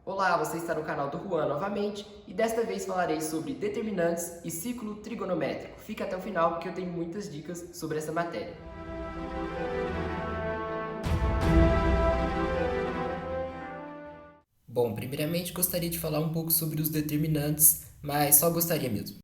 Olá, você está no canal do Juan novamente e desta vez falarei sobre determinantes e ciclo trigonométrico. Fica até o final porque eu tenho muitas dicas sobre essa matéria. Bom, primeiramente gostaria de falar um pouco sobre os determinantes, mas só gostaria mesmo.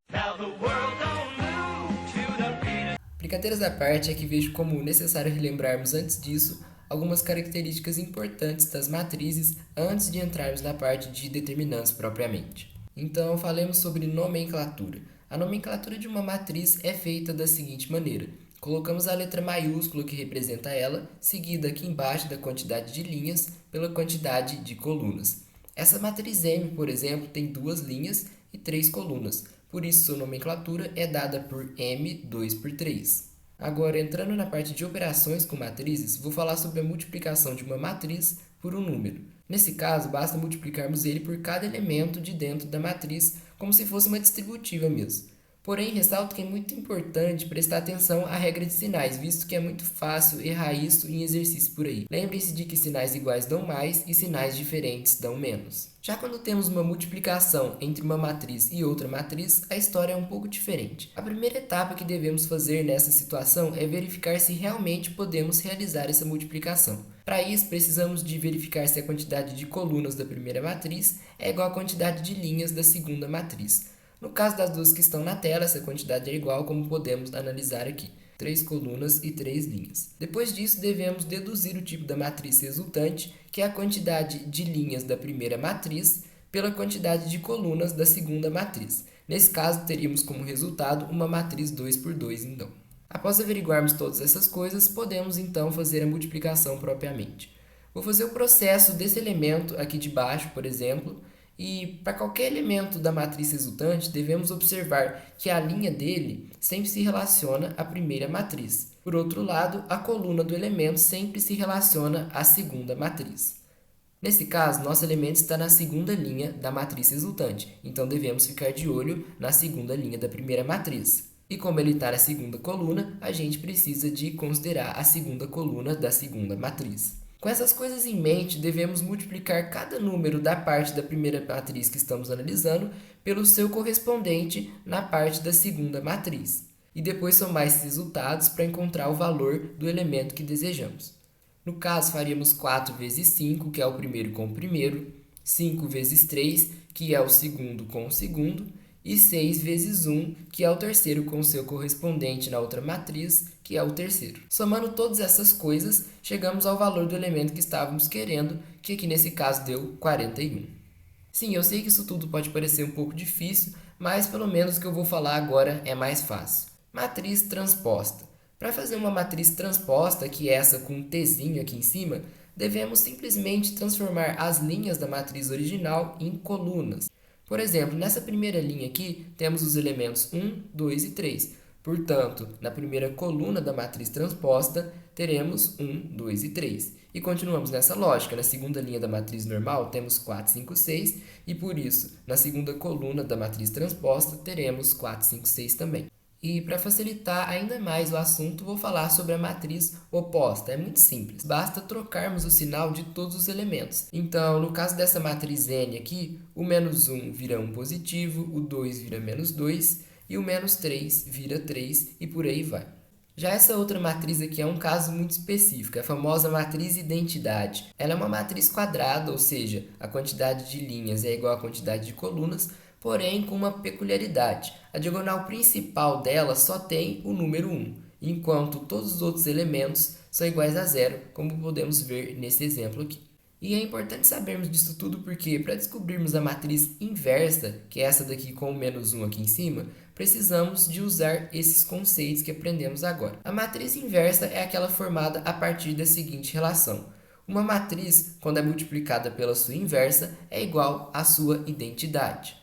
Brincadeiras à parte, é que vejo como necessário relembrarmos antes disso algumas características importantes das matrizes antes de entrarmos na parte de determinantes propriamente. Então, falemos sobre nomenclatura. A nomenclatura de uma matriz é feita da seguinte maneira: colocamos a letra maiúscula que representa ela, seguida aqui embaixo da quantidade de linhas pela quantidade de colunas. Essa matriz M, por exemplo, tem 2 linhas e 3 colunas, por isso sua nomenclatura é dada por M2 por 3. Agora, entrando na parte de operações com matrizes, vou falar sobre a multiplicação de uma matriz por um número. Nesse caso, basta multiplicarmos ele por cada elemento de dentro da matriz, como se fosse uma distributiva mesmo. Porém, ressalto que é muito importante prestar atenção à regra de sinais, visto que é muito fácil errar isso em exercício por aí. Lembre-se de que sinais iguais dão mais e sinais diferentes dão menos. Já quando temos uma multiplicação entre uma matriz e outra matriz, a história é um pouco diferente. A primeira etapa que devemos fazer nessa situação é verificar se realmente podemos realizar essa multiplicação. Para isso, precisamos de verificar se a quantidade de colunas da primeira matriz é igual à quantidade de linhas da segunda matriz. No caso das duas que estão na tela, essa quantidade é igual, como podemos analisar aqui: 3 colunas e 3 linhas. Depois disso, devemos deduzir o tipo da matriz resultante, que é a quantidade de linhas da primeira matriz, pela quantidade de colunas da segunda matriz. Nesse caso, teríamos como resultado uma matriz 2 por 2, então. Após averiguarmos todas essas coisas, podemos então fazer a multiplicação propriamente. Vou fazer o processo desse elemento aqui de baixo, por exemplo, e para qualquer elemento da matriz resultante, devemos observar que a linha dele sempre se relaciona à primeira matriz. Por outro lado, a coluna do elemento sempre se relaciona à segunda matriz. Nesse caso, nosso elemento está na segunda linha da matriz resultante, então devemos ficar de olho na segunda linha da primeira matriz. E como ele está na segunda coluna, a gente precisa de considerar a segunda coluna da segunda matriz. Com essas coisas em mente, devemos multiplicar cada número da parte da primeira matriz que estamos analisando pelo seu correspondente na parte da segunda matriz, e depois somar esses resultados para encontrar o valor do elemento que desejamos. No caso, faríamos 4 vezes 5, que é o primeiro com o primeiro, 5 vezes 3, que é o segundo com o segundo, e 6 vezes 1, que é o terceiro com o seu correspondente na outra matriz, que é o terceiro. Somando todas essas coisas, chegamos ao valor do elemento que estávamos querendo, que aqui nesse caso deu 41. Sim, eu sei que isso tudo pode parecer um pouco difícil, mas pelo menos o que eu vou falar agora é mais fácil. Matriz transposta. Para fazer uma matriz transposta, que é essa com um tzinho aqui em cima, devemos simplesmente transformar as linhas da matriz original em colunas. Por exemplo, nessa primeira linha aqui, temos os elementos 1, 2 e 3. Portanto, na primeira coluna da matriz transposta, teremos 1, 2 e 3. E continuamos nessa lógica. Na segunda linha da matriz normal, temos 4, 5, 6. E por isso, na segunda coluna da matriz transposta, teremos 4, 5, 6 também. E para facilitar ainda mais o assunto, vou falar sobre a matriz oposta. É muito simples, basta trocarmos o sinal de todos os elementos. Então, no caso dessa matriz N aqui, o menos 1 vira 1 positivo, o 2 vira menos 2 e o menos 3 vira 3 e por aí vai. Já essa outra matriz aqui é um caso muito específico, a famosa matriz identidade. Ela é uma matriz quadrada, ou seja, a quantidade de linhas é igual à quantidade de colunas, porém com uma peculiaridade. A diagonal principal dela só tem o número 1, enquanto todos os outros elementos são iguais a zero, como podemos ver nesse exemplo aqui. E é importante sabermos disso tudo porque, para descobrirmos a matriz inversa, que é essa daqui com o menos 1 aqui em cima, precisamos de usar esses conceitos que aprendemos agora. A matriz inversa é aquela formada a partir da seguinte relação: uma matriz, quando é multiplicada pela sua inversa, é igual à sua identidade.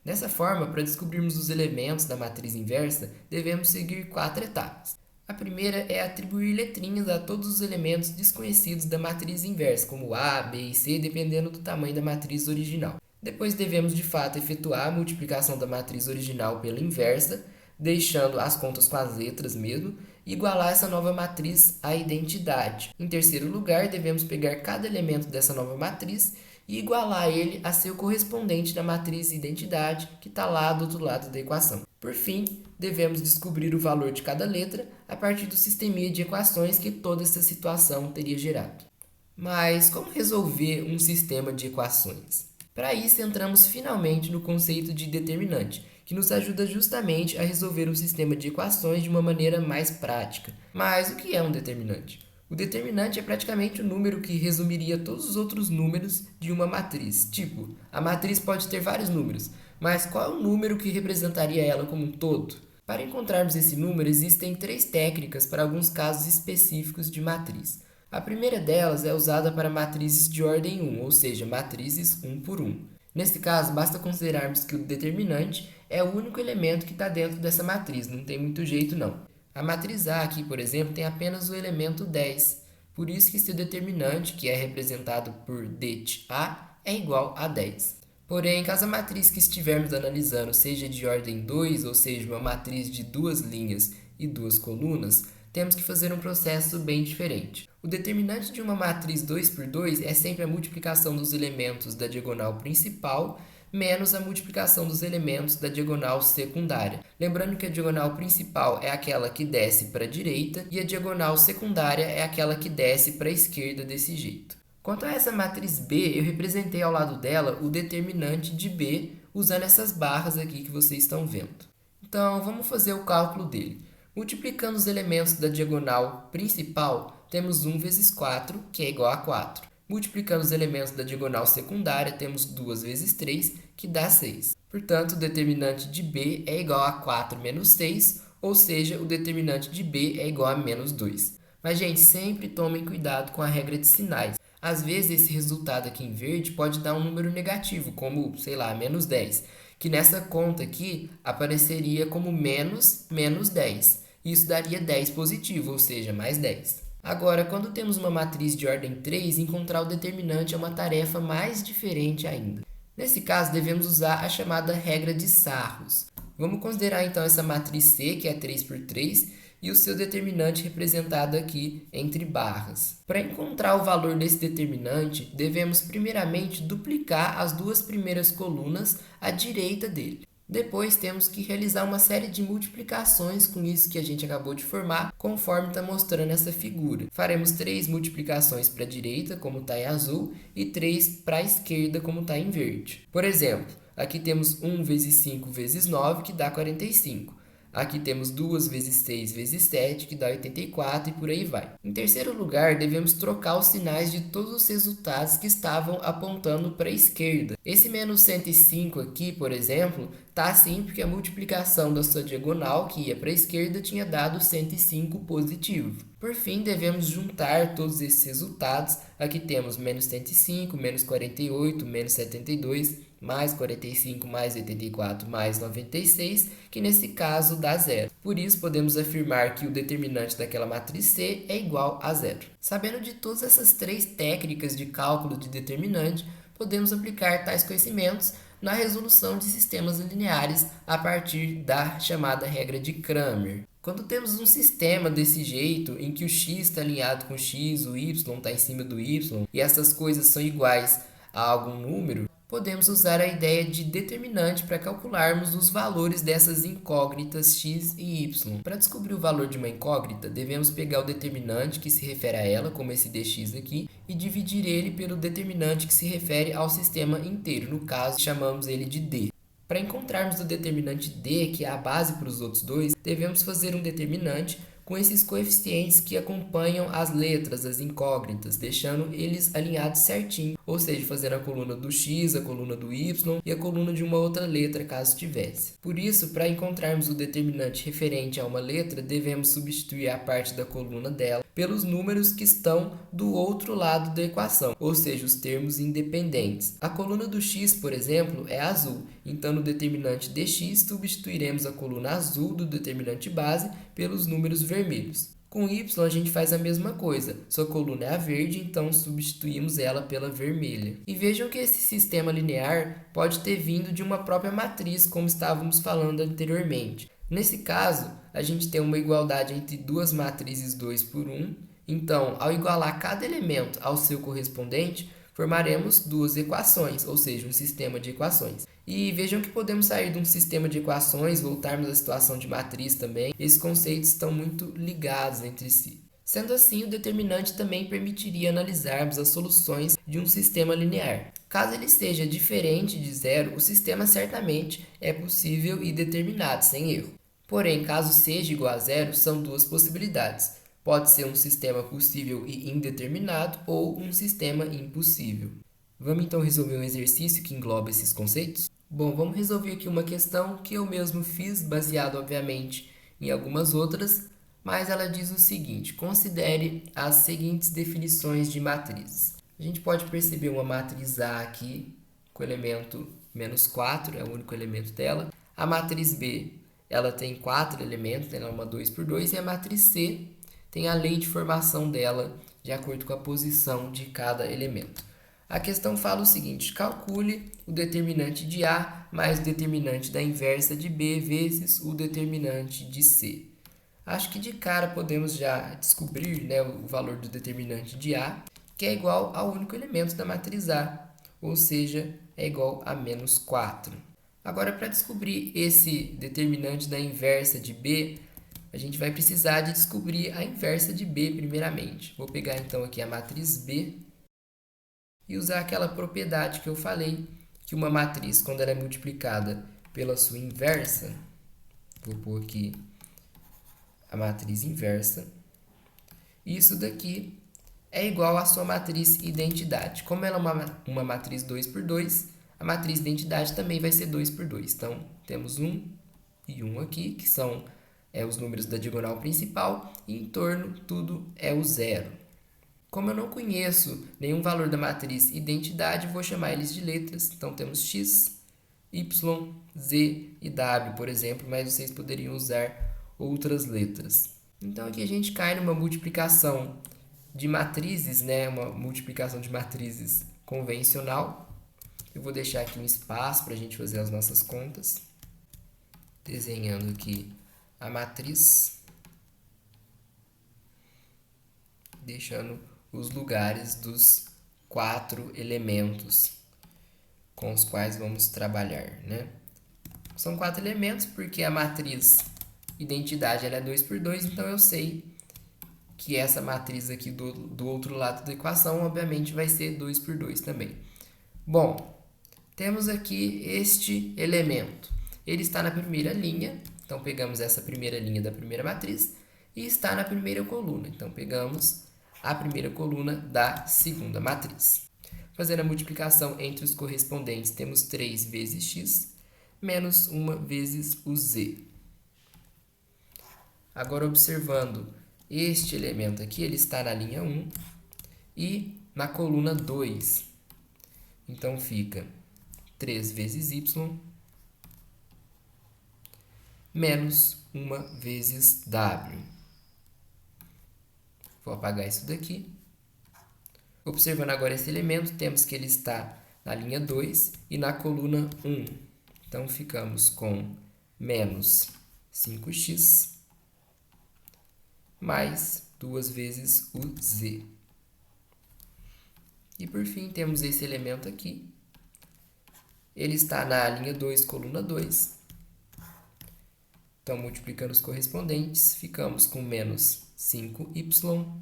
Dessa forma, para descobrirmos os elementos da matriz inversa, devemos seguir 4 etapas. A primeira é atribuir letrinhas a todos os elementos desconhecidos da matriz inversa, como A, B e C, dependendo do tamanho da matriz original. Depois devemos de fato efetuar a multiplicação da matriz original pela inversa, deixando as contas com as letras mesmo, e igualar essa nova matriz à identidade. Em terceiro lugar, devemos pegar cada elemento dessa nova matriz e igualar ele a seu correspondente da matriz identidade, que está lá do outro lado da equação. Por fim, devemos descobrir o valor de cada letra a partir do sisteminha de equações que toda essa situação teria gerado. Mas como resolver um sistema de equações? Para isso, entramos finalmente no conceito de determinante, que nos ajuda justamente a resolver um sistema de equações de uma maneira mais prática. Mas o que é um determinante? O determinante é praticamente o número que resumiria todos os outros números de uma matriz. Tipo, a matriz pode ter vários números, mas qual é o número que representaria ela como um todo? Para encontrarmos esse número, existem 3 técnicas para alguns casos específicos de matriz. A primeira delas é usada para matrizes de ordem 1, ou seja, matrizes 1 por 1. Nesse caso, basta considerarmos que o determinante é o único elemento que está dentro dessa matriz, não tem muito jeito não. A matriz A aqui, por exemplo, tem apenas o elemento 10, por isso que seu determinante, que é representado por det A, é igual a 10. Porém, caso a matriz que estivermos analisando seja de ordem 2, ou seja, uma matriz de 2 linhas e 2 colunas, temos que fazer um processo bem diferente. O determinante de uma matriz 2 por 2 é sempre a multiplicação dos elementos da diagonal principal menos a multiplicação dos elementos da diagonal secundária. Lembrando que a diagonal principal é aquela que desce para a direita e a diagonal secundária é aquela que desce para a esquerda desse jeito. Quanto a essa matriz B, eu representei ao lado dela o determinante de B usando essas barras aqui que vocês estão vendo. Então, vamos fazer o cálculo dele. Multiplicando os elementos da diagonal principal, temos 1 vezes 4, que é igual a 4. Multiplicando os elementos da diagonal secundária, temos 2 vezes 3, que dá 6. Portanto, o determinante de B é igual a 4 menos 6, ou seja, o determinante de B é igual a menos 2. Mas, gente, sempre tomem cuidado com a regra de sinais. Às vezes, esse resultado aqui em verde pode dar um número negativo, como, sei lá, menos 10, que nessa conta aqui apareceria como menos 10. Isso daria 10 positivo, ou seja, mais 10. Agora, quando temos uma matriz de ordem 3, encontrar o determinante é uma tarefa mais diferente ainda. Nesse caso, devemos usar a chamada regra de Sarros. Vamos considerar então essa matriz C, que é 3 por 3, e o seu determinante representado aqui entre barras. Para encontrar o valor desse determinante, devemos primeiramente duplicar as duas primeiras colunas à direita dele. Depois temos que realizar uma série de multiplicações com isso que a gente acabou de formar, conforme está mostrando essa figura. Faremos 3 multiplicações para a direita, como está em azul, e 3 para a esquerda, como está em verde. Por exemplo, aqui temos 1 vezes 5 vezes 9, que dá 45. Aqui temos 2 vezes 6 vezes 7, que dá 84, e por aí vai. Em terceiro lugar, devemos trocar os sinais de todos os resultados que estavam apontando para a esquerda. Esse menos 105 aqui, por exemplo, está assim porque a multiplicação da sua diagonal, que ia para a esquerda, tinha dado 105 positivo. Por fim, devemos juntar todos esses resultados. Aqui temos menos 105, menos 48, menos 72, mais 45, mais 84, mais 96, que nesse caso dá zero. Por isso, podemos afirmar que o determinante daquela matriz C é igual a zero. Sabendo de todas essas 3 técnicas de cálculo de determinante, podemos aplicar tais conhecimentos na resolução de sistemas lineares a partir da chamada regra de Cramer. Quando temos um sistema desse jeito, em que o x está alinhado com o x, o y está em cima do y, e essas coisas são iguais a algum número, podemos usar a ideia de determinante para calcularmos os valores dessas incógnitas x e y. Para descobrir o valor de uma incógnita, devemos pegar o determinante que se refere a ela, como esse dx aqui, e dividir ele pelo determinante que se refere ao sistema inteiro. No caso, chamamos ele de d. Para encontrarmos o determinante d, que é a base para os outros dois, devemos fazer um determinante com esses coeficientes que acompanham as letras, as incógnitas, deixando eles alinhados certinho, ou seja, fazendo a coluna do x, a coluna do y e a coluna de uma outra letra, caso tivesse. Por isso, para encontrarmos o determinante referente a uma letra, devemos substituir a parte da coluna dela pelos números que estão do outro lado da equação, ou seja, os termos independentes. A coluna do x, por exemplo, é azul, então no determinante dx substituiremos a coluna azul do determinante base pelos números vermelhos. Com y a gente faz a mesma coisa, sua coluna é a verde, então substituímos ela pela vermelha. E vejam que esse sistema linear pode ter vindo de uma própria matriz, como estávamos falando anteriormente. Nesse caso, a gente tem uma igualdade entre duas matrizes 2 por 1, então ao igualar cada elemento ao seu correspondente, formaremos duas equações, ou seja, um sistema de equações. E vejam que podemos sair de um sistema de equações, voltarmos à situação de matriz também. Esses conceitos estão muito ligados entre si. Sendo assim, o determinante também permitiria analisarmos as soluções de um sistema linear. Caso ele seja diferente de zero, o sistema certamente é possível e determinado, sem erro. Porém, caso seja igual a zero, são duas possibilidades. Pode ser um sistema possível e indeterminado ou um sistema impossível. Vamos então resolver um exercício que engloba esses conceitos? Bom, vamos resolver aqui uma questão que eu mesmo fiz, baseado obviamente em algumas outras, mas ela diz o seguinte: considere as seguintes definições de matrizes. A gente pode perceber uma matriz A aqui, com o elemento -4, é o único elemento dela. A matriz B, ela tem 4 elementos, ela é uma 2 por 2, e a matriz C tem a lei de formação dela, de acordo com a posição de cada elemento. A questão fala o seguinte: calcule o determinante de A mais o determinante da inversa de B vezes o determinante de C. Acho que de cara podemos já descobrir, né, o valor do determinante de A, que é igual ao único elemento da matriz A, ou seja, é igual a -4. Agora, para descobrir esse determinante da inversa de B, a gente vai precisar de descobrir a inversa de B primeiramente. Vou pegar então aqui a matriz B e usar aquela propriedade que eu falei, que uma matriz, quando ela é multiplicada pela sua inversa, vou pôr aqui a matriz inversa, isso daqui é igual à sua matriz identidade. Como ela é uma matriz 2 por 2, a matriz identidade também vai ser 2 por 2. Então, temos 1 e 1 aqui, que são os números da diagonal principal, e em torno tudo é o zero. Como eu não conheço nenhum valor da matriz identidade, vou chamar eles de letras. Então, temos x, y, z e w, por exemplo, mas vocês poderiam usar outras letras. Então, aqui a gente cai numa multiplicação de matrizes, né? Uma multiplicação de matrizes convencional. Eu vou deixar aqui um espaço para a gente fazer as nossas contas. Desenhando aqui a matriz. Deixando os lugares dos 4 elementos com os quais vamos trabalhar, né? São 4 elementos porque a matriz identidade ela é 2 por 2, então eu sei que essa matriz aqui do outro lado da equação, obviamente, vai ser 2 por 2 também. Bom, temos aqui este elemento. Ele está na primeira linha, então pegamos essa primeira linha da primeira matriz, e está na primeira coluna, então pegamos a primeira coluna da segunda matriz. Fazendo a multiplicação entre os correspondentes, temos 3 vezes x, menos 1 vezes o z. Agora, observando este elemento aqui, ele está na linha 1 e na coluna 2. Então, fica 3 vezes y menos 1 vezes w. Vou apagar isso daqui. Observando agora esse elemento, temos que ele está na linha 2 e na coluna 1. Então, ficamos com menos 5x mais 2 vezes o z. E por fim, temos esse elemento aqui. Ele está na linha 2, coluna 2. Então, multiplicando os correspondentes, ficamos com menos 5y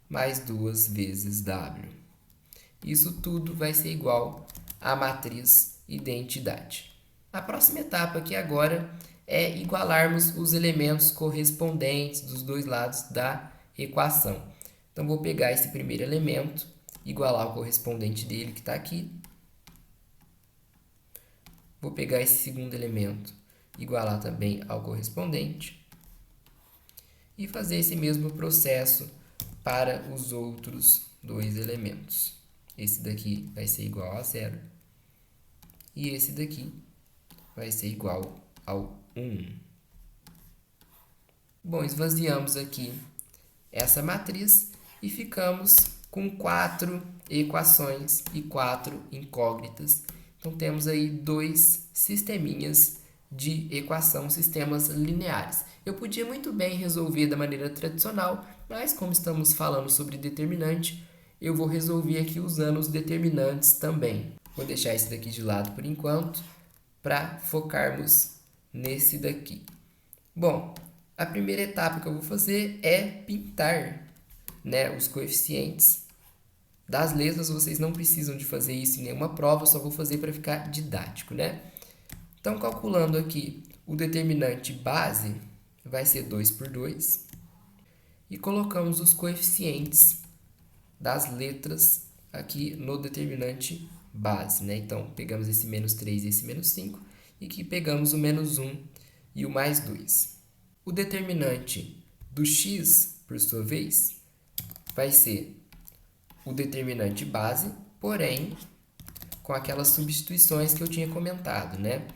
mais 2 vezes w. Isso tudo vai ser igual à matriz identidade. A próxima etapa aqui agora é igualarmos os elementos correspondentes dos dois lados da equação. Então, vou pegar esse primeiro elemento, igualar o correspondente dele que está aqui. Vou pegar esse segundo elemento, igualar também ao correspondente. E fazer esse mesmo processo para os outros dois elementos. Esse daqui vai ser igual a 0. E esse daqui vai ser igual ao 1. Bom, esvaziamos aqui essa matriz e ficamos com 4 equações e 4 incógnitas. Então, temos aí 2 sisteminhas de equação, sistemas lineares. Eu podia muito bem resolver da maneira tradicional, mas como estamos falando sobre determinante, eu vou resolver aqui usando os determinantes também. Vou deixar esse daqui de lado por enquanto, para focarmos nesse daqui. Bom, a primeira etapa que eu vou fazer é pintar, né, os coeficientes das letras. Vocês não precisam de fazer isso em nenhuma prova, eu só vou fazer para ficar didático, né? Então, calculando aqui o determinante base, vai ser 2 por 2. E colocamos os coeficientes das letras aqui no determinante base, né? Então, pegamos esse menos 3 e esse menos 5, e aqui pegamos o menos 1 e o mais 2. O determinante do x, por sua vez, vai ser o determinante base, porém, com aquelas substituições que eu tinha comentado, né?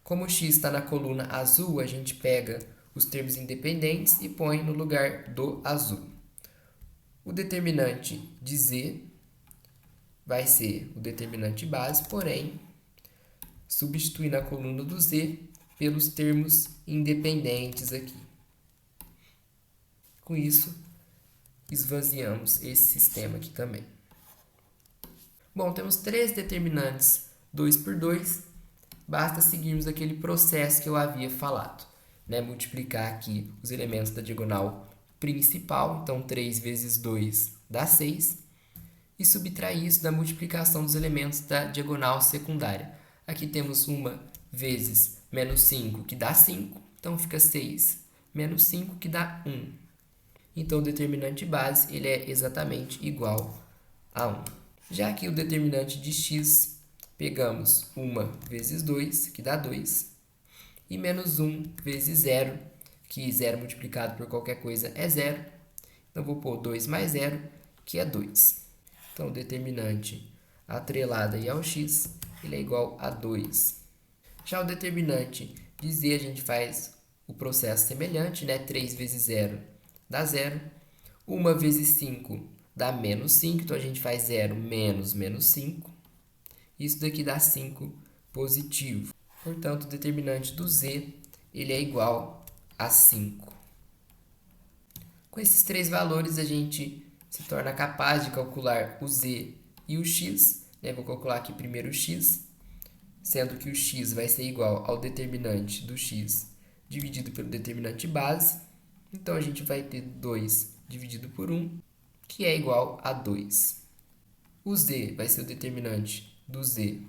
Como o x está na coluna azul, a gente pega os termos independentes e põe no lugar do azul. O determinante de z vai ser o determinante base, porém, substitui na coluna do z pelos termos independentes aqui. Com isso, esvaziamos esse sistema aqui também. Bom, temos três determinantes 2 por 2, basta seguirmos aquele processo que eu havia falado, né? Multiplicar aqui os elementos da diagonal principal, então 3 vezes 2 dá 6, e subtrair isso da multiplicação dos elementos da diagonal secundária. Aqui temos 1 vezes menos 5, que dá 5, então fica 6 menos 5, que dá 1. Então, o determinante base ele é exatamente igual a 1. Já que o determinante de x, pegamos 1 vezes 2, que dá 2, e menos 1 vezes 0, que 0 multiplicado por qualquer coisa é 0. Então, vou pôr 2 mais 0, que é 2. Então, o determinante atrelado aí ao x, ele é igual a 2. Já o determinante de z, a gente faz o processo semelhante, né? 3 vezes 0 dá 0. 1 vezes 5 dá menos 5, então a gente faz 0 menos menos 5. Isso daqui dá 5 positivo. Portanto, o determinante do z ele é igual a 5. Com esses três valores, a gente se torna capaz de calcular o z e o x. Né? Vou calcular aqui primeiro o x, sendo que o x vai ser igual ao determinante do x dividido pelo determinante base. Então, a gente vai ter 2 dividido por 1, que é igual a 2. O z vai ser o determinante do z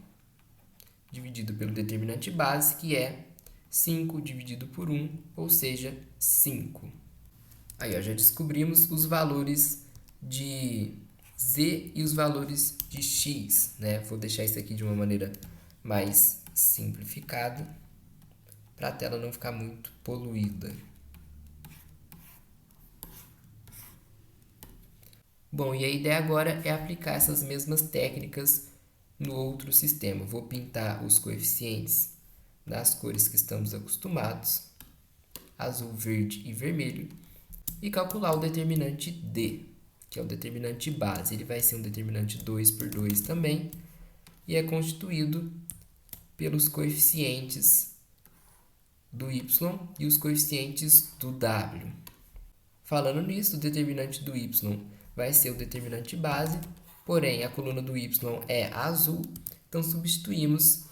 dividido pelo determinante base, que é 5 dividido por 1, ou seja, 5. Aí, ó, já descobrimos os valores de z e os valores de x, né? Vou deixar isso aqui de uma maneira mais simplificada, para a tela não ficar muito poluída. Bom, e a ideia agora é aplicar essas mesmas técnicas no outro sistema. Vou pintar os coeficientes das cores que estamos acostumados, azul, verde e vermelho, e calcular o determinante D, que é o determinante base. Ele vai ser um determinante 2 por 2 também, e é constituído pelos coeficientes do y e os coeficientes do w. Falando nisso, o determinante do y vai ser o determinante base, porém a coluna do y é azul, então substituímos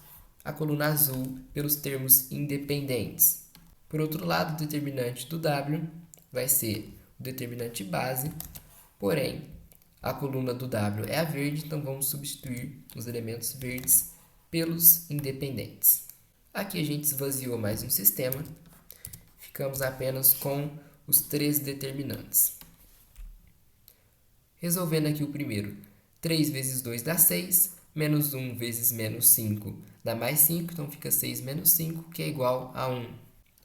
a coluna azul pelos termos independentes. Por outro lado, o determinante do w vai ser o determinante base, porém a coluna do w é a verde, então vamos substituir os elementos verdes pelos independentes. Aqui a gente esvaziou mais um sistema, ficamos apenas com os três determinantes. Resolvendo aqui o primeiro, 3 vezes 2 dá 6, menos 1 vezes menos 5 dá mais 5, então fica 6 menos 5, que é igual a 1.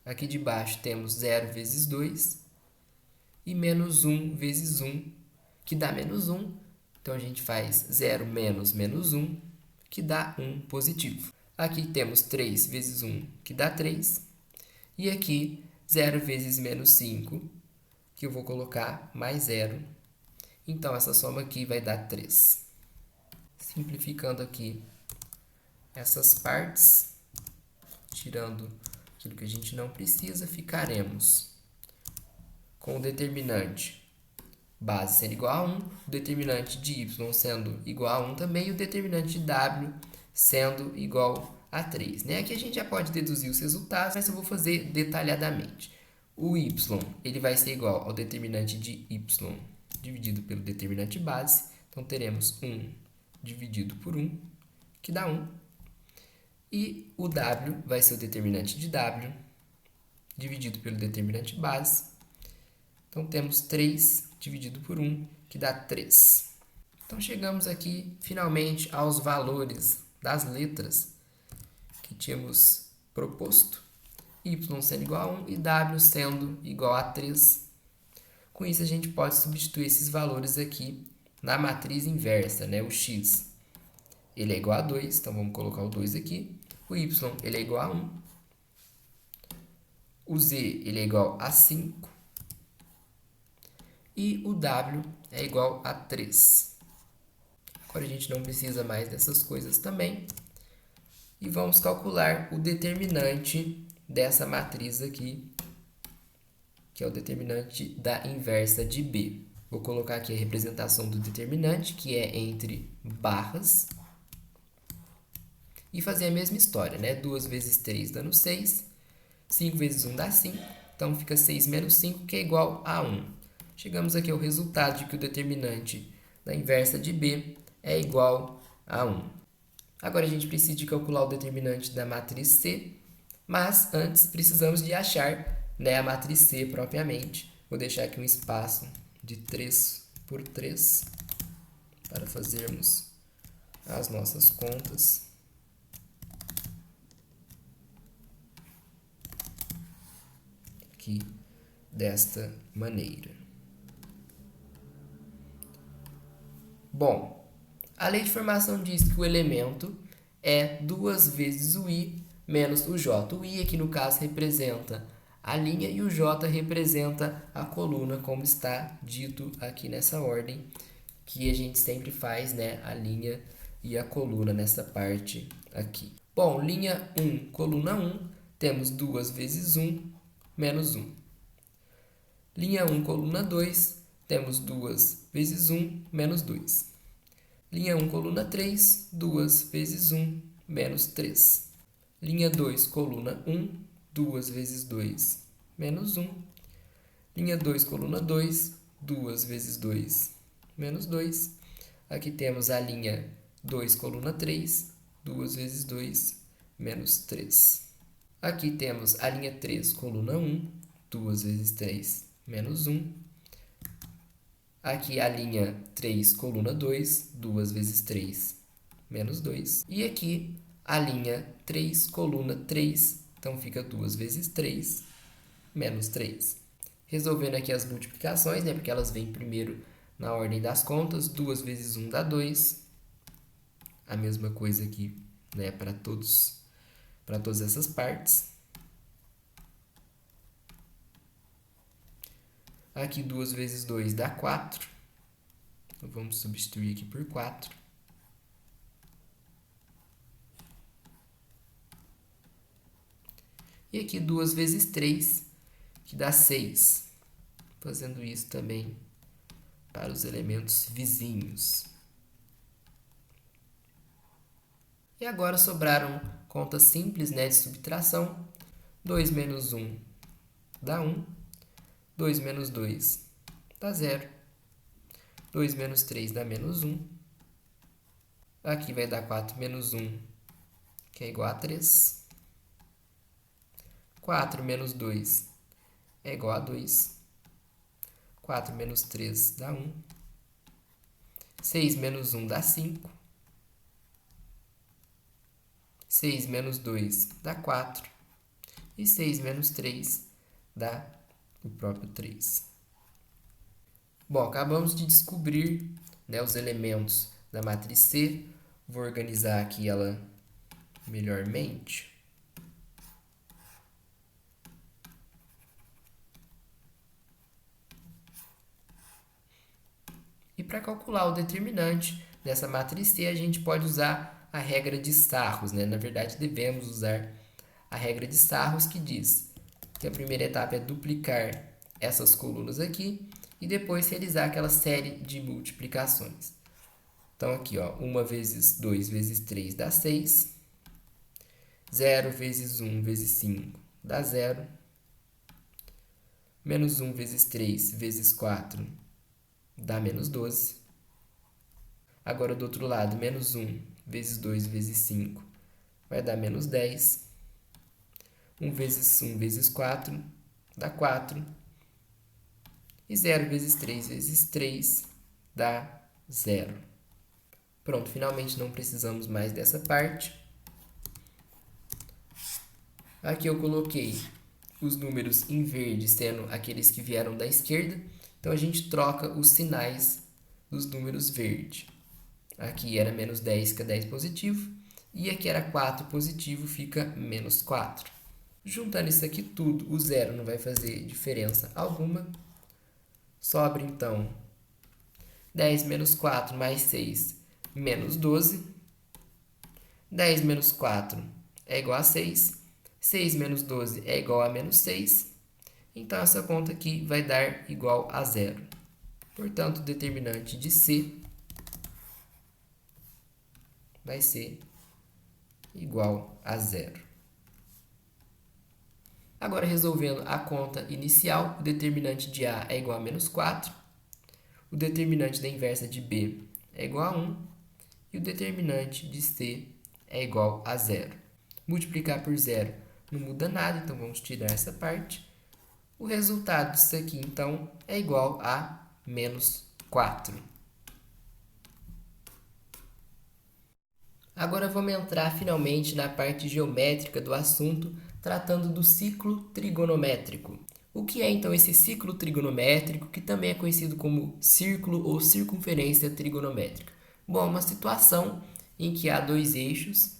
Aqui de baixo temos 0 vezes 2 e menos 1 vezes 1, que dá menos 1. Então, a gente faz 0 menos menos 1, que dá 1 positivo. Aqui temos 3 vezes 1, que dá 3. E aqui, 0 vezes menos 5, que eu vou colocar mais 0. Então, essa soma aqui vai dar 3. Simplificando aqui essas partes, tirando aquilo que a gente não precisa, ficaremos com o determinante base sendo igual a 1, o determinante de y sendo igual a 1 também, e o determinante de w sendo igual a 3. Né? Aqui a gente já pode deduzir os resultados, mas eu vou fazer detalhadamente. O y ele vai ser igual ao determinante de y dividido pelo determinante de base. Então, teremos 1 dividido por 1, que dá 1. E o w vai ser o determinante de w dividido pelo determinante de base. Então, temos 3 dividido por 1, que dá 3. Então, chegamos aqui, finalmente, aos valores das letras que tínhamos proposto. Y sendo igual a 1 e W sendo igual a 3. Com isso, a gente pode substituir esses valores aqui na matriz inversa, né? O x ele é igual a 2, então vamos colocar o 2 aqui. O y ele é igual a 1. O z ele é igual a 5. E o w é igual a 3. Agora a gente não precisa mais dessas coisas também. E vamos calcular o determinante dessa matriz aqui, que é o determinante da inversa de B. Vou colocar aqui a representação do determinante, que é entre barras. E fazer a mesma história, né? 2 vezes 3 dando 6. 5 vezes 1 dá 5. Então, fica 6 menos 5, que é igual a 1. Chegamos aqui ao resultado de que o determinante da inversa de B é igual a 1. Agora, a gente precisa de calcular o determinante da matriz C, mas antes precisamos de achar, né, a matriz C propriamente. Vou deixar aqui um espaço de 3 por 3 para fazermos as nossas contas. Aqui desta maneira. Bom, a lei de formação diz que o elemento é 2 vezes o i menos o j. O i aqui no caso representa a linha e o j representa a coluna, como está dito aqui nessa ordem, que a gente sempre faz, né, a linha e a coluna nessa parte aqui. Bom, linha 1, coluna 1, temos 2 vezes 1 menos 1. Linha 1, coluna 2, temos 2 vezes 1 menos 2. Linha 1, coluna 3, 2 vezes 1 menos 3. Linha 2, coluna 1, 2 vezes 2 menos 1. Linha 2, coluna 2, 2 vezes 2 menos 2. Aqui temos a linha 2, coluna 3, 2 vezes 2 menos 3. Aqui temos a linha 3, coluna 1, 2 vezes 3 menos 1. Aqui a linha 3, coluna 2, 2 vezes 3 menos 2. E aqui a linha 3, coluna 3, então fica 2 vezes 3 menos 3. Resolvendo aqui as multiplicações, né, porque elas vêm primeiro na ordem das contas. 2 vezes 1 dá 2. A mesma coisa aqui, né, para todas essas partes. Aqui 2 vezes 2 dá 4. Então, vamos substituir aqui por 4. E aqui 2 vezes 3, que dá 6. Fazendo isso também para os elementos vizinhos. E agora sobraram contas simples, né, de subtração. 2 menos 1 dá 1. 2 menos 2 dá 0. 2 menos 3 dá menos 1. Aqui vai dar 4 menos 1, que é igual a 3. 4 menos 2 é igual a 2. 4 menos 3 dá 1. 6 menos 1 dá 5. 6 menos 2 dá 4. E 6 menos 3 dá o próprio 3. Bom, acabamos de descobrir, né, os elementos da matriz C. Vou organizar aqui ela melhormente. E para calcular o determinante dessa matriz C, a gente pode usar a regra de Sarros, né? Na verdade, devemos usar a regra de Sarros, que diz que a primeira etapa é duplicar essas colunas aqui, e depois realizar aquela série de multiplicações. Então aqui, ó, 1 vezes 2 vezes 3 dá 6, 0 vezes 1 vezes 5 dá 0, menos 1 vezes 3 vezes 4 dá menos 12. Agora do outro lado, menos 1 vezes 2 vezes 5 vai dar menos 10. 1 vezes 1 vezes 4 dá 4. E 0 vezes 3 vezes 3 dá 0. Pronto, finalmente não precisamos mais dessa parte. Aqui eu coloquei os números em verde, sendo aqueles que vieram da esquerda. Então, a gente troca os sinais dos números verde. Aqui era menos 10, fica 10 positivo. E aqui era 4 positivo, fica menos 4. Juntando isso aqui tudo, o zero não vai fazer diferença alguma. Sobra, então, 10 menos 4 mais 6, menos 12. 10 menos 4 é igual a 6. 6 menos 12 é igual a menos 6. Então, essa conta aqui vai dar igual a 0. Portanto, o determinante de C vai ser igual a 0. Agora, resolvendo a conta inicial, o determinante de A é igual a menos 4. O determinante da inversa de B é igual a 1. E o determinante de C é igual a 0. Multiplicar por 0 não muda nada, então vamos tirar essa parte. O resultado disso aqui, então, é igual a menos 4. Agora vamos entrar finalmente na parte geométrica do assunto, tratando do ciclo trigonométrico. O que é então esse ciclo trigonométrico, que também é conhecido como círculo ou circunferência trigonométrica? Bom, é uma situação em que há dois eixos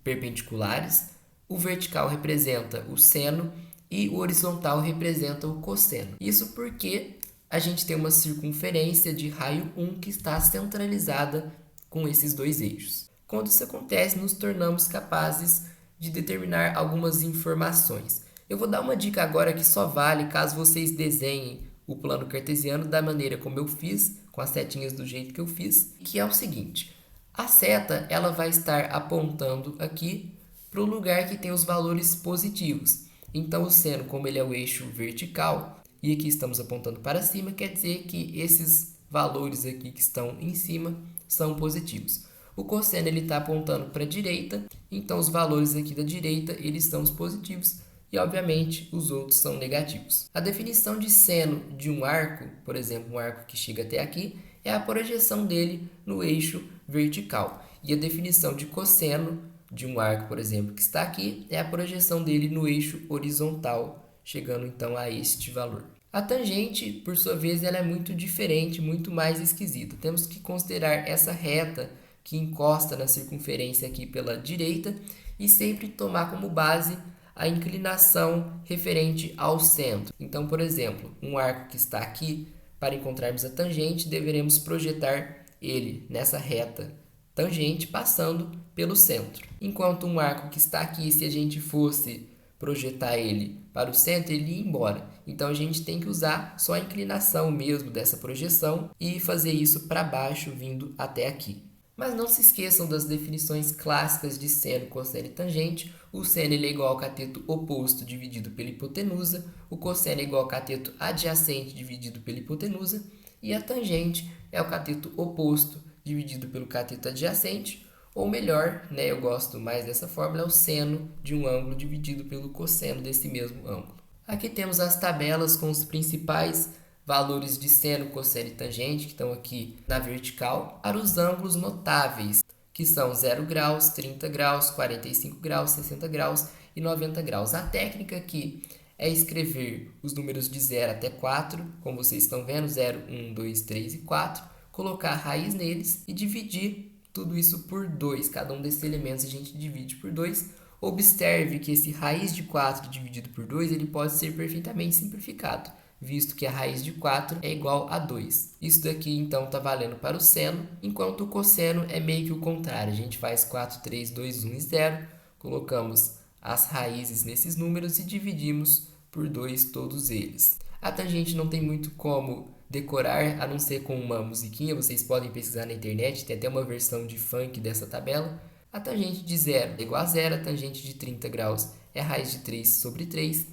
perpendiculares, o vertical representa o seno e o horizontal representa o cosseno. Isso porque a gente tem uma circunferência de raio 1 que está centralizada com esses dois eixos. Quando isso acontece, nos tornamos capazes de determinar algumas informações. Eu vou dar uma dica agora que só vale caso vocês desenhem o plano cartesiano da maneira como eu fiz, com as setinhas do jeito que eu fiz, que é o seguinte: a seta ela vai estar apontando aqui para o lugar que tem os valores positivos. Então, o seno, como ele é o eixo vertical, e aqui estamos apontando para cima, quer dizer que esses valores aqui que estão em cima são positivos. O cosseno está apontando para a direita, então os valores aqui da direita eles são os positivos e, obviamente, os outros são negativos. A definição de seno de um arco, por exemplo, um arco que chega até aqui, é a projeção dele no eixo vertical. E a definição de cosseno de um arco, por exemplo, que está aqui, é a projeção dele no eixo horizontal, chegando então a este valor. A tangente, por sua vez, ela é muito diferente, muito mais esquisita. Temos que considerar essa reta que encosta na circunferência aqui pela direita e sempre tomar como base a inclinação referente ao centro. Então, por exemplo, um arco que está aqui, para encontrarmos a tangente, deveremos projetar ele nessa reta tangente passando pelo centro. Enquanto um arco que está aqui, se a gente fosse projetar ele para o centro, ele ia embora. Então, a gente tem que usar só a inclinação mesmo dessa projeção e fazer isso para baixo, vindo até aqui. Mas não se esqueçam das definições clássicas de seno, cosseno e tangente. O seno é igual ao cateto oposto dividido pela hipotenusa, o cosseno é igual ao cateto adjacente dividido pela hipotenusa, e a tangente é o cateto oposto dividido pelo cateto adjacente, ou melhor, eu gosto mais dessa fórmula, é o seno de um ângulo dividido pelo cosseno desse mesmo ângulo. Aqui temos as tabelas com os principais valores de seno, cosseno e tangente, que estão aqui na vertical, para os ângulos notáveis, que são 0 graus, 30 graus, 45 graus, 60 graus e 90 graus. A técnica aqui é escrever os números de 0 até 4, como vocês estão vendo, 0, 1, 2, 3 e 4, colocar a raiz neles e dividir tudo isso por 2. Cada um desses elementos a gente divide por 2. Observe que esse raiz de 4 dividido por 2 ele pode ser perfeitamente simplificado, visto que a raiz de 4 é igual a 2. Isso daqui, então, está valendo para o seno, enquanto o cosseno é meio que o contrário. A gente faz 4, 3, 2, 1 e 0, colocamos as raízes nesses números e dividimos por 2 todos eles. A tangente não tem muito como decorar, a não ser com uma musiquinha. Vocês podem pesquisar na internet, tem até uma versão de funk dessa tabela. A tangente de 0 é igual a zero, a tangente de 30 graus é raiz de 3 sobre 3,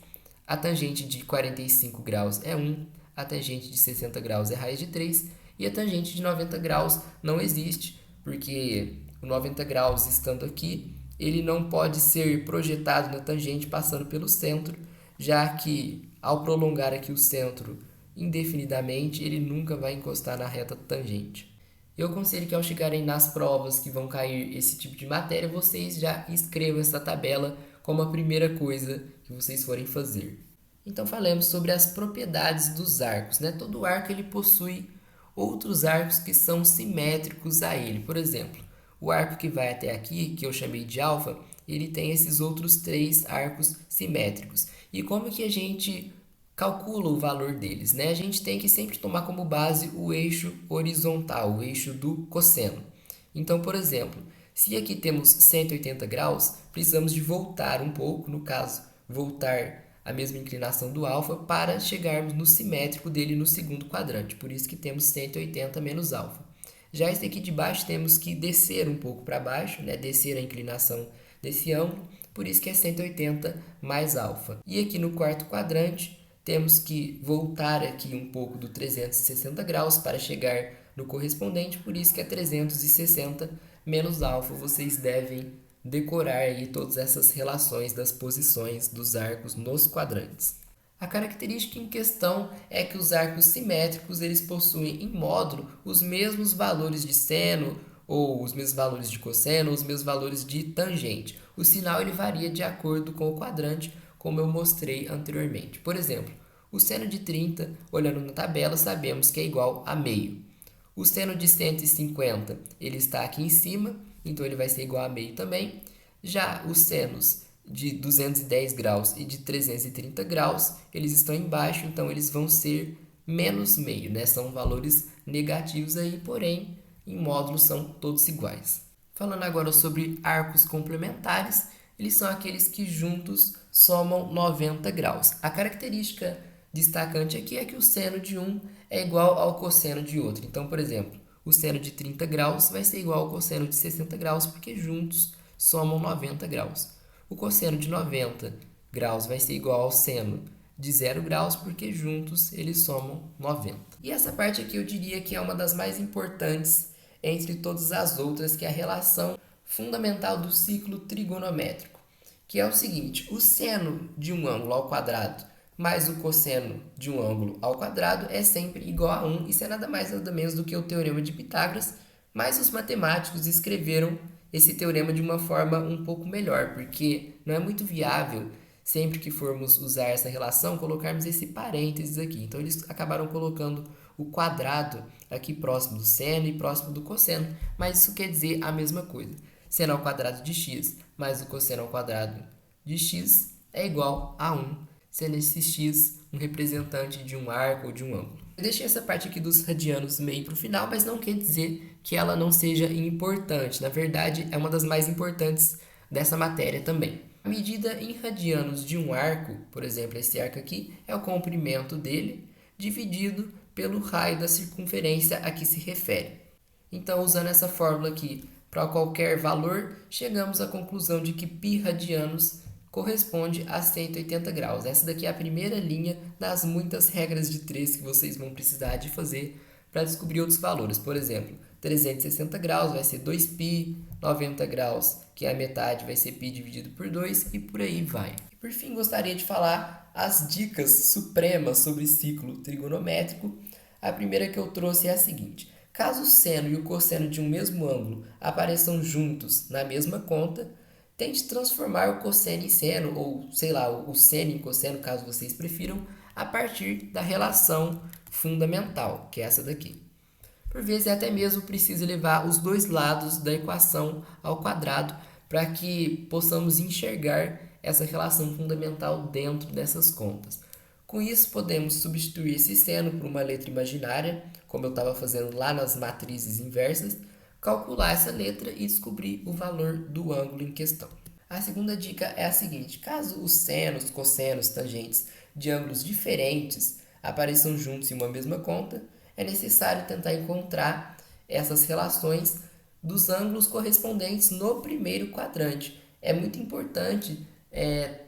a tangente de 45 graus é 1, a tangente de 60 graus é raiz de 3 e a tangente de 90 graus não existe, porque o 90 graus estando aqui, ele não pode ser projetado na tangente passando pelo centro, já que ao prolongar aqui o centro indefinidamente, ele nunca vai encostar na reta tangente. Eu aconselho que ao chegarem nas provas que vão cair esse tipo de matéria, vocês já escrevam essa tabela como a primeira coisa que vocês forem fazer. Então falemos sobre as propriedades dos arcos, né? Todo arco ele possui outros arcos que são simétricos a ele. Por exemplo, o arco que vai até aqui, que eu chamei de alfa, ele tem esses outros 3 arcos simétricos. E como que a gente calcula o valor deles, né? A gente tem que sempre tomar como base o eixo horizontal, o eixo do cosseno. Então, por exemplo, se aqui temos 180 graus, precisamos de voltar um pouco, no caso, voltar a mesma inclinação do alfa para chegarmos no simétrico dele no segundo quadrante. Por isso que temos 180 menos alfa. Já esse aqui de baixo temos que descer um pouco para baixo, né? Descer a inclinação desse ângulo, por isso que é 180 mais alfa. E aqui no quarto quadrante, temos que voltar aqui um pouco do 360 graus para chegar no correspondente, por isso que é 360 menos alfa. Vocês devem decorar aí todas essas relações das posições dos arcos nos quadrantes. A característica em questão é que os arcos simétricos eles possuem em módulo os mesmos valores de seno, ou os mesmos valores de cosseno, ou os mesmos valores de tangente. O sinal ele varia de acordo com o quadrante, como eu mostrei anteriormente. Por exemplo, o seno de 30, olhando na tabela, sabemos que é igual a meio. O seno de 150, ele está aqui em cima, então ele vai ser igual a meio também. Já os senos de 210 graus e de 330 graus, eles estão embaixo, então eles vão ser menos meio, né? São valores negativos aí, porém, em módulos são todos iguais. Falando agora sobre arcos complementares, eles são aqueles que juntos somam 90 graus. A característica destacante aqui é que o seno de um é igual ao cosseno de outro. Então, por exemplo, o seno de 30 graus vai ser igual ao cosseno de 60 graus, porque juntos somam 90 graus. O cosseno de 90 graus vai ser igual ao seno de 0 graus, porque juntos eles somam 90. E essa parte aqui eu diria que é uma das mais importantes entre todas as outras, que é a relação fundamental do ciclo trigonométrico, que é o seguinte: o seno de um ângulo ao quadrado mais o cosseno de um ângulo ao quadrado é sempre igual a 1. Isso é nada mais nada menos do que o teorema de Pitágoras, mas os matemáticos escreveram esse teorema de uma forma um pouco melhor, porque não é muito viável, sempre que formos usar essa relação, colocarmos esse parênteses aqui. Então, eles acabaram colocando o quadrado aqui próximo do seno e próximo do cosseno, mas isso quer dizer a mesma coisa. Seno ao quadrado de x mais o cosseno ao quadrado de x é igual a 1, sendo esse x um representante de um arco ou de um ângulo. Eu deixei essa parte aqui dos radianos meio para o final, mas não quer dizer que ela não seja importante. Na verdade, é uma das mais importantes dessa matéria também. A medida em radianos de um arco, por exemplo, esse arco aqui, é o comprimento dele dividido pelo raio da circunferência a que se refere. Então, usando essa fórmula aqui para qualquer valor, chegamos à conclusão de que π radianos corresponde a 180 graus. Essa daqui é a primeira linha das muitas regras de 3 que vocês vão precisar de fazer para descobrir outros valores. Por exemplo, 360 graus vai ser 2π, 90 graus, que é a metade, vai ser π dividido por 2 e por aí vai. E por fim, gostaria de falar as dicas supremas sobre ciclo trigonométrico. A primeira que eu trouxe é a seguinte: caso o seno e o cosseno de um mesmo ângulo apareçam juntos na mesma conta, tente transformar o cosseno em seno, ou sei lá, o seno em cosseno, caso vocês prefiram, a partir da relação fundamental, que é essa daqui. Por vezes é até mesmo preciso levar os dois lados da equação ao quadrado para que possamos enxergar essa relação fundamental dentro dessas contas. Com isso, podemos substituir esse seno por uma letra imaginária, como eu estava fazendo lá nas matrizes inversas, calcular essa letra e descobrir o valor do ângulo em questão. A segunda dica é a seguinte: caso os senos, cossenos, tangentes de ângulos diferentes apareçam juntos em uma mesma conta, é necessário tentar encontrar essas relações dos ângulos correspondentes no primeiro quadrante. É muito importante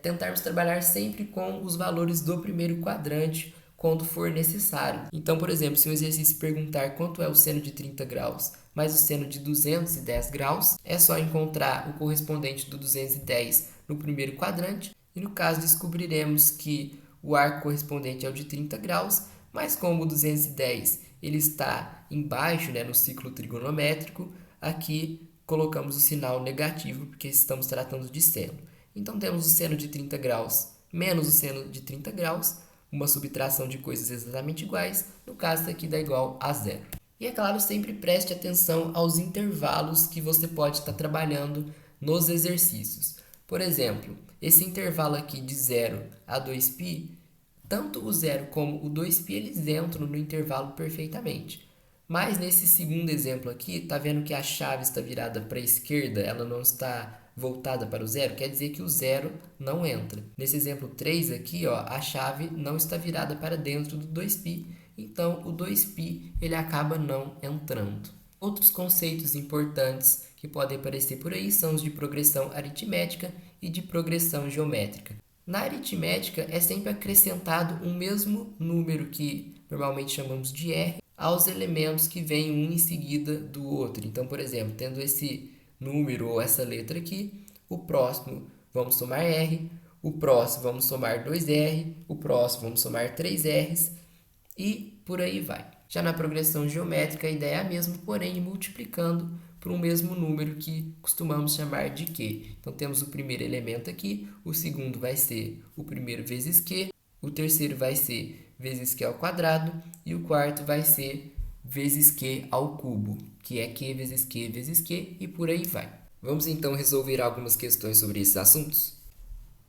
tentarmos trabalhar sempre com os valores do primeiro quadrante quando for necessário. Então, por exemplo, se um exercício perguntar quanto é o seno de 30 graus mais o seno de 210 graus, é só encontrar o correspondente do 210 no primeiro quadrante, e no caso descobriremos que o arco correspondente é o de 30 graus, mas como o 210 ele está embaixo, no ciclo trigonométrico, aqui colocamos o sinal negativo, porque estamos tratando de seno. Então temos o seno de 30 graus menos o seno de 30 graus, uma subtração de coisas exatamente iguais, no caso isso aqui dá igual a zero. E é claro, sempre preste atenção aos intervalos que você pode estar trabalhando nos exercícios. Por exemplo, esse intervalo aqui de 0 a 2π, tanto o 0 como o 2π eles entram no intervalo perfeitamente. Mas nesse segundo exemplo aqui, está vendo que a chave está virada para a esquerda, ela não está voltada para o zero, quer dizer que o zero não entra. Nesse exemplo 3 aqui, ó, a chave não está virada para dentro do 2π, então o 2π ele acaba não entrando. Outros conceitos importantes que podem aparecer por aí são os de progressão aritmética e de progressão geométrica. Na aritmética é sempre acrescentado um mesmo número que normalmente chamamos de R aos elementos que vêm um em seguida do outro. Então, por exemplo, tendo esse número ou essa letra aqui, o próximo vamos somar R, o próximo vamos somar 2R, o próximo vamos somar 3Rs e por aí vai. Já na progressão geométrica a ideia é a mesma, porém multiplicando por um mesmo número que costumamos chamar de Q. Então temos o primeiro elemento aqui, o segundo vai ser o primeiro vezes Q, o terceiro vai ser vezes Q ao quadrado e o quarto vai ser vezes Q ao cubo, que é Q vezes Q vezes Q e por aí vai. Vamos então resolver algumas questões sobre esses assuntos?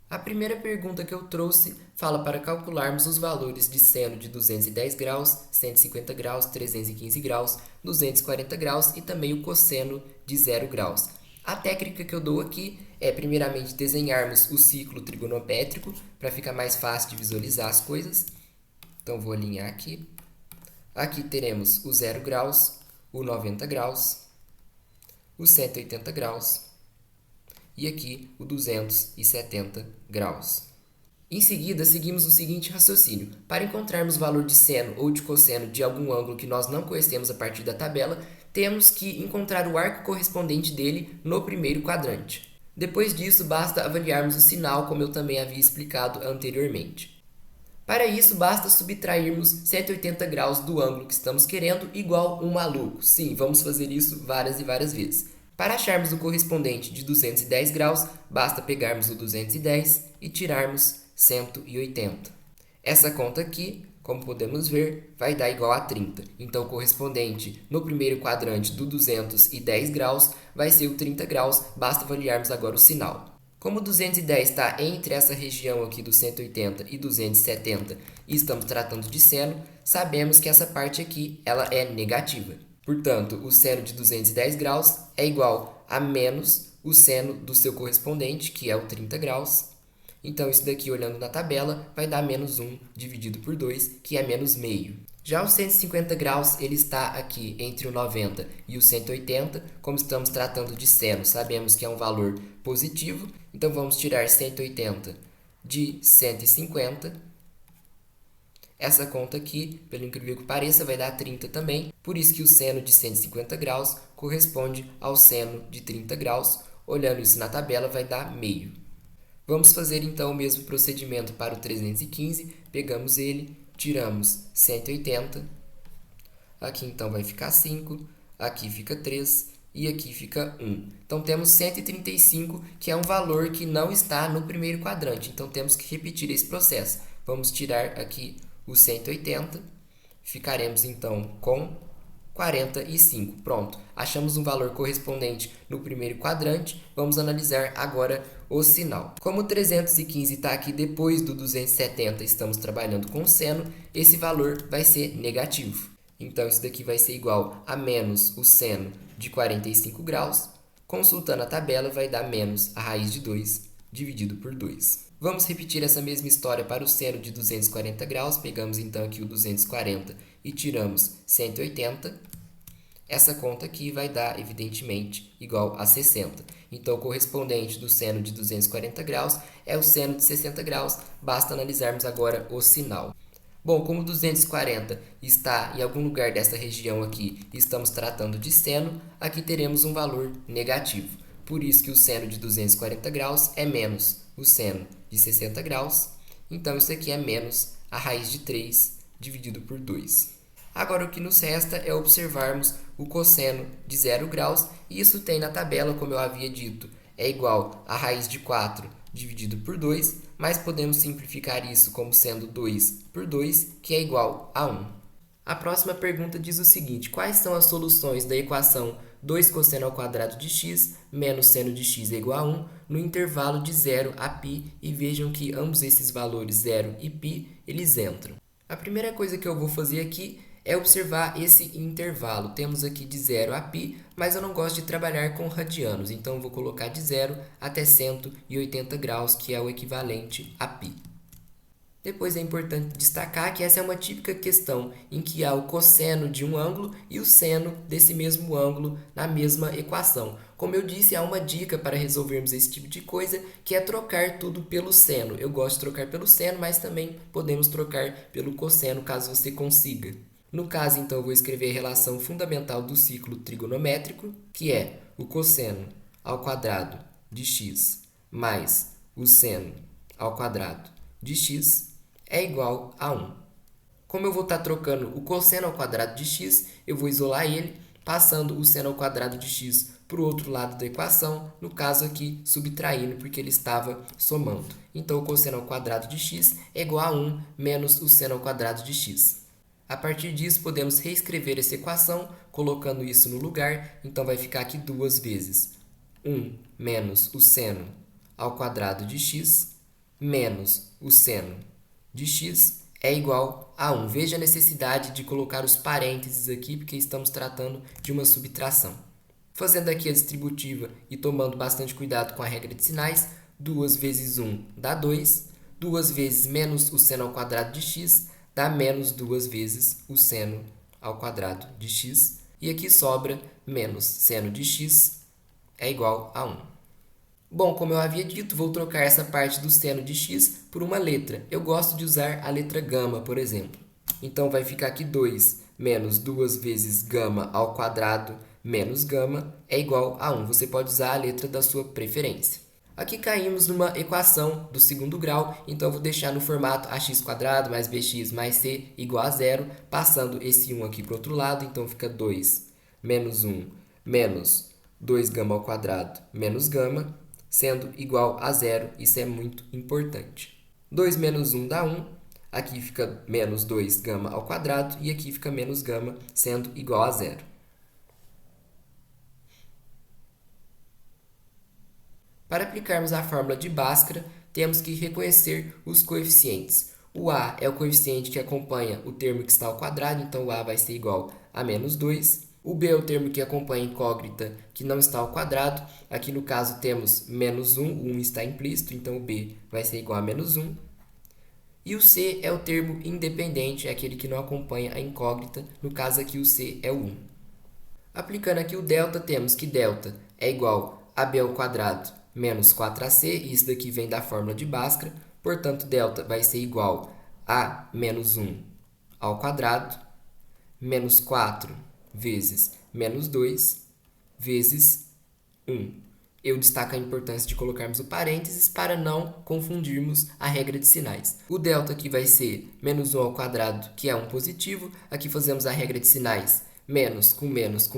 A primeira pergunta que eu trouxe fala para calcularmos os valores de seno de 210 graus, 150 graus, 315 graus, 240 graus e também o cosseno de 0 graus. A técnica que eu dou aqui é primeiramente desenharmos o ciclo trigonométrico para ficar mais fácil de visualizar as coisas. Então vou alinhar aqui. Aqui teremos o 0 graus, o 90 graus, o 180 graus e aqui o 270 graus. Em seguida, seguimos o seguinte raciocínio. Para encontrarmos o valor de seno ou de cosseno de algum ângulo que nós não conhecemos a partir da tabela, temos que encontrar o arco correspondente dele no primeiro quadrante. Depois disso, basta avaliarmos o sinal, como eu também havia explicado anteriormente. Para isso, basta subtrairmos 180 graus do ângulo que estamos querendo, igual um maluco. Sim, vamos fazer isso várias e várias vezes. Para acharmos o correspondente de 210 graus, basta pegarmos o 210 e tirarmos 180. Essa conta aqui, como podemos ver, vai dar igual a 30. Então, o correspondente no primeiro quadrante do 210 graus vai ser o 30 graus, basta avaliarmos agora o sinal. Como o 210 está entre essa região aqui do 180 e 270 e estamos tratando de seno, sabemos que essa parte aqui ela é negativa. Portanto, o seno de 210 graus é igual a menos o seno do seu correspondente, que é o 30 graus. Então, isso daqui, olhando na tabela, vai dar menos 1 dividido por 2, que é menos meio. Já o 150 graus, ele está aqui entre o 90 e o 180. Como estamos tratando de seno, sabemos que é um valor positivo. Então, vamos tirar 180 de 150. Essa conta aqui, pelo incrível que pareça, vai dar 30 também. Por isso que o seno de 150 graus corresponde ao seno de 30 graus. Olhando isso na tabela, vai dar meio. Vamos fazer então o mesmo procedimento para o 315. Pegamos ele, tiramos 180. Aqui então vai ficar 5. Aqui fica 3. E aqui fica 1. Então temos 135, que é um valor que não está no primeiro quadrante. Então temos que repetir esse processo. Vamos tirar aqui o 180, ficaremos então com 45. Pronto, achamos um valor correspondente no primeiro quadrante, vamos analisar agora o sinal. Como o 315 está aqui depois do 270, estamos trabalhando com seno, esse valor vai ser negativo. Então isso daqui vai ser igual a menos o seno de 45 graus, consultando a tabela vai dar menos a raiz de 2 dividido por 2. Vamos repetir essa mesma história para o seno de 240 graus. Pegamos então aqui o 240 e tiramos 180, essa conta aqui vai dar, evidentemente, igual a 60. Então, o correspondente do seno de 240 graus é o seno de 60 graus, basta analisarmos agora o sinal. Bom, como 240 está em algum lugar dessa região aqui e estamos tratando de seno, aqui teremos um valor negativo. Por isso que o seno de 240 graus é menos o seno de 60 graus. Então, isso aqui é menos a raiz de 3 dividido por 2. Agora, o que nos resta é observarmos o cosseno de 0 graus, e isso tem na tabela, como eu havia dito, é igual a raiz de 4 dividido por 2, mas podemos simplificar isso como sendo 2 por 2, que é igual a 1. A próxima pergunta diz o seguinte: quais são as soluções da equação 2 cosseno ao quadrado de x menos seno de x é igual a 1 no intervalo de 0 a π? E vejam que ambos esses valores, 0 e π, eles entram. A primeira coisa que eu vou fazer aqui é observar esse intervalo. Temos aqui de 0 a π, mas eu não gosto de trabalhar com radianos, então eu vou colocar de 0 até 180 graus, que é o equivalente a π. Depois é importante destacar que essa é uma típica questão em que há o cosseno de um ângulo e o seno desse mesmo ângulo na mesma equação. Como eu disse, há uma dica para resolvermos esse tipo de coisa, que é trocar tudo pelo seno. Eu gosto de trocar pelo seno, mas também podemos trocar pelo cosseno, caso você consiga. No caso, então, eu vou escrever a relação fundamental do ciclo trigonométrico, que é o cosseno ao quadrado de x mais o seno ao quadrado de x é igual a 1. Como eu vou estar trocando o cosseno ao quadrado de x, eu vou isolar ele, passando o seno ao quadrado de x para o outro lado da equação, no caso aqui, subtraindo, porque ele estava somando. Então, o cosseno ao quadrado de x é igual a 1 menos o seno ao quadrado de x. A partir disso, podemos reescrever essa equação, colocando isso no lugar. Então, vai ficar aqui duas vezes. 1 menos o seno ao quadrado de x menos o seno de x é igual a 1. Veja a necessidade de colocar os parênteses aqui, porque estamos tratando de uma subtração. Fazendo aqui a distributiva e tomando bastante cuidado com a regra de sinais, 2 vezes 1 dá 2. 2 vezes menos o seno ao quadrado de x dá menos 2 vezes o seno ao quadrado de x. E aqui sobra menos seno de x é igual a 1. Bom, como eu havia dito, vou trocar essa parte do seno de x por uma letra. Eu gosto de usar a letra gama, por exemplo. Então, vai ficar aqui 2 menos 2 vezes gama ao quadrado menos gama é igual a 1. Você pode usar a letra da sua preferência. Aqui caímos numa equação do segundo grau, então eu vou deixar no formato ax² mais bx mais c igual a 0, passando esse 1 aqui para o outro lado, então fica 2 menos 1 menos 2 gama ao quadrado menos gama, sendo igual a 0, isso é muito importante. 2 menos 1 dá 1, aqui fica menos 2 gama ao quadrado e aqui fica menos gama, sendo igual a 0. Para aplicarmos a fórmula de Bhaskara, temos que reconhecer os coeficientes. O a é o coeficiente que acompanha o termo que está ao quadrado, então o a vai ser igual a menos 2. O b é o termo que acompanha a incógnita que não está ao quadrado. Aqui no caso temos menos 1, o 1 está implícito, então o b vai ser igual a menos 1. E o c é o termo independente, é aquele que não acompanha a incógnita, no caso aqui o c é o 1. Aplicando aqui o delta, temos que delta é igual a b ao quadrado menos 4ac, e isso daqui vem da fórmula de Bhaskara, portanto, delta vai ser igual a menos 1 ao quadrado, menos 4 vezes menos 2, vezes 1. Eu destaco a importância de colocarmos o parênteses para não confundirmos a regra de sinais. O delta aqui vai ser menos 1 ao quadrado, que é um positivo. Aqui fazemos a regra de sinais, menos com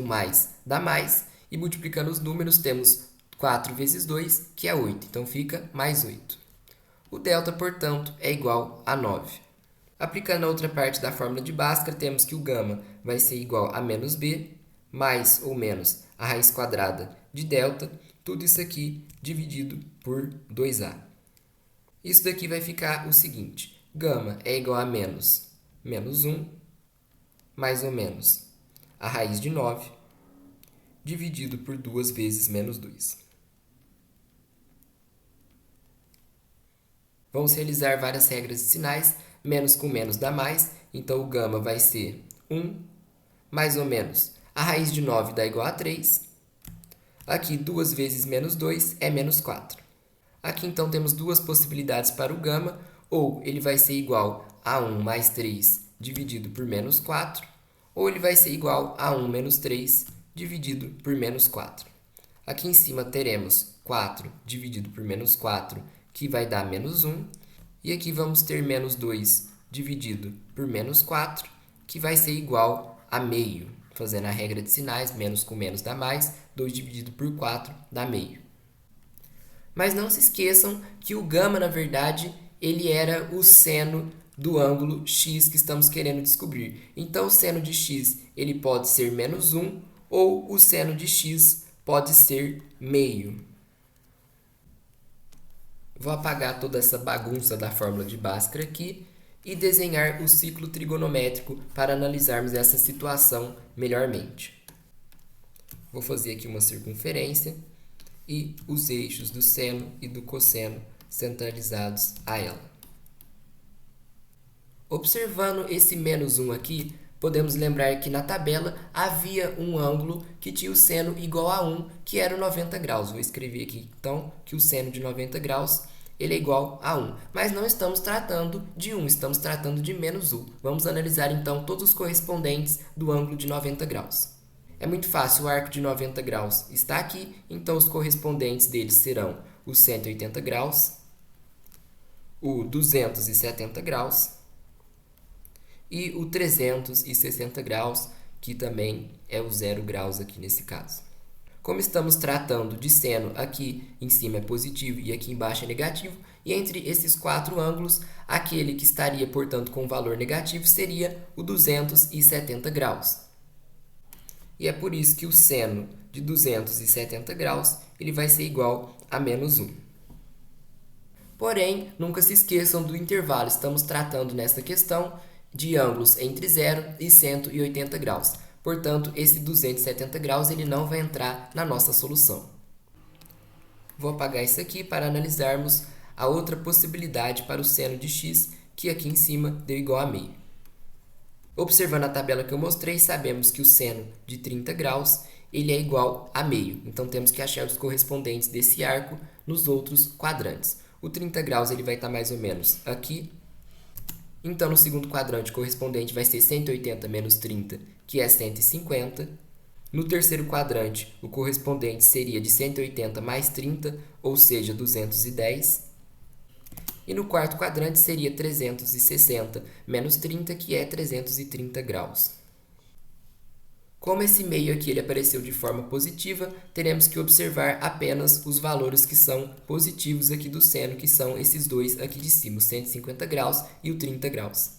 mais dá mais, e multiplicando os números temos 4 vezes 2, que é 8, então fica mais 8. O delta, portanto, é igual a 9. Aplicando a outra parte da fórmula de Bhaskara, temos que o gama vai ser igual a menos b, mais ou menos a raiz quadrada de delta, tudo isso aqui dividido por 2a. Isso daqui vai ficar o seguinte: gama é igual a menos 1, mais ou menos a raiz de 9, dividido por 2 vezes menos 2. Vamos realizar várias regras de sinais. Menos com menos dá mais, então o gama vai ser 1, mais ou menos. A raiz de 9 dá igual a 3. Aqui, 2 vezes menos 2 é menos 4. Aqui, então, temos duas possibilidades para o gama. Ou ele vai ser igual a 1 mais 3 dividido por menos 4. Ou ele vai ser igual a 1 menos 3 dividido por menos 4. Aqui em cima teremos 4 dividido por menos 4, que vai dar menos 1. E aqui vamos ter menos 2 dividido por menos 4, que vai ser igual a meio. Fazendo a regra de sinais, menos com menos dá mais, 2 dividido por 4 dá meio. Mas não se esqueçam que o gama, na verdade, ele era o seno do ângulo x que estamos querendo descobrir. Então, o seno de x ele pode ser menos 1 ou o seno de x pode ser meio. Vou apagar toda essa bagunça da fórmula de Bhaskara aqui e desenhar o ciclo trigonométrico para analisarmos essa situação melhormente. Vou fazer aqui uma circunferência e os eixos do seno e do cosseno centralizados a ela. Observando esse menos 1 aqui, podemos lembrar que na tabela havia um ângulo que tinha o seno igual a 1, que era 90 graus. Vou escrever aqui, então, que o seno de 90 graus ele é igual a 1. Mas não estamos tratando de 1, estamos tratando de menos 1. Vamos analisar, então, todos os correspondentes do ângulo de 90 graus. É muito fácil, o arco de 90 graus está aqui, então os correspondentes deles serão o 180 graus, o 270 graus e o 360 graus, que também é o 0 graus aqui nesse caso. Como estamos tratando de seno, aqui em cima é positivo e aqui embaixo é negativo, e entre esses quatro ângulos, aquele que estaria, portanto, com valor negativo seria o 270 graus. E é por isso que o seno de 270 graus ele vai ser igual a menos 1. Porém, nunca se esqueçam do intervalo. Estamos tratando nesta questão de ângulos entre 0 e 180 graus. Portanto, esse 270 graus ele não vai entrar na nossa solução. Vou apagar isso aqui para analisarmos a outra possibilidade para o seno de x, que aqui em cima deu igual a meio. Observando a tabela que eu mostrei, sabemos que o seno de 30 graus ele é igual a meio. Então, temos que achar os correspondentes desse arco nos outros quadrantes. O 30 graus ele vai estar mais ou menos aqui. Então, no segundo quadrante, o correspondente vai ser 180 menos 30, que é 150. No terceiro quadrante, o correspondente seria de 180 mais 30, ou seja, 210. E no quarto quadrante seria 360 menos 30, que é 330 graus. Como esse meio aqui ele apareceu de forma positiva, teremos que observar apenas os valores que são positivos aqui do seno, que são esses dois aqui de cima, o 150 graus e o 30 graus.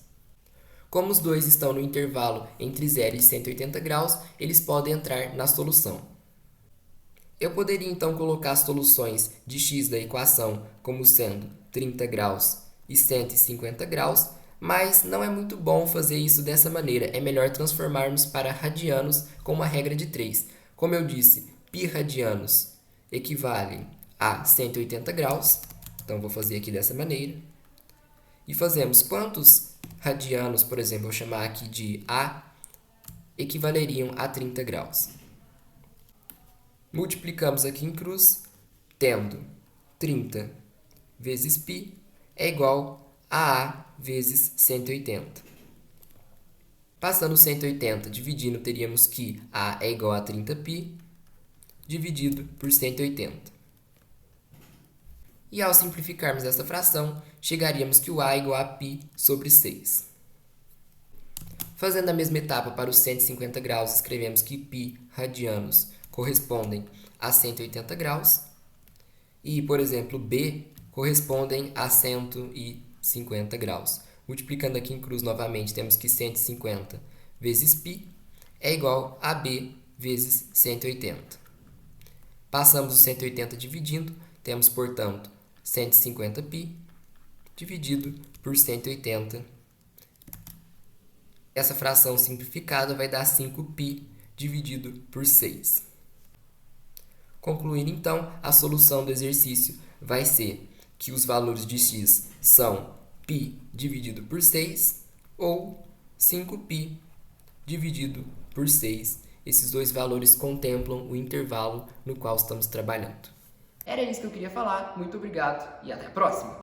Como os dois estão no intervalo entre 0 e 180 graus, eles podem entrar na solução. Eu poderia então colocar as soluções de x da equação como sendo 30 graus e 150 graus, mas não é muito bom fazer isso dessa maneira. É melhor transformarmos para radianos com uma regra de 3. Como eu disse, π radianos equivale a 180 graus. Então, vou fazer aqui dessa maneira. E fazemos quantos radianos, por exemplo, vou chamar aqui de A, equivaleriam a 30 graus. Multiplicamos aqui em cruz, tendo 30 vezes π é igual a A vezes 180. Passando 180 dividindo, teríamos que A é igual a 30π dividido por 180. E ao simplificarmos essa fração, chegaríamos que o A é igual a π sobre 6. Fazendo a mesma etapa para os 150 graus, escrevemos que π radianos correspondem a 180 graus. E, por exemplo, B correspondem a 150 graus. Multiplicando aqui em cruz novamente, temos que 150 vezes π é igual a B vezes 180. Passamos o 180 dividindo, temos, portanto, 150π dividido por 180. Essa fração simplificada vai dar 5π dividido por 6. Concluindo, então, a solução do exercício vai ser que os valores de x são π dividido por 6 ou 5π dividido por 6. Esses dois valores contemplam o intervalo no qual estamos trabalhando. Era isso que eu queria falar. Muito obrigado e até a próxima!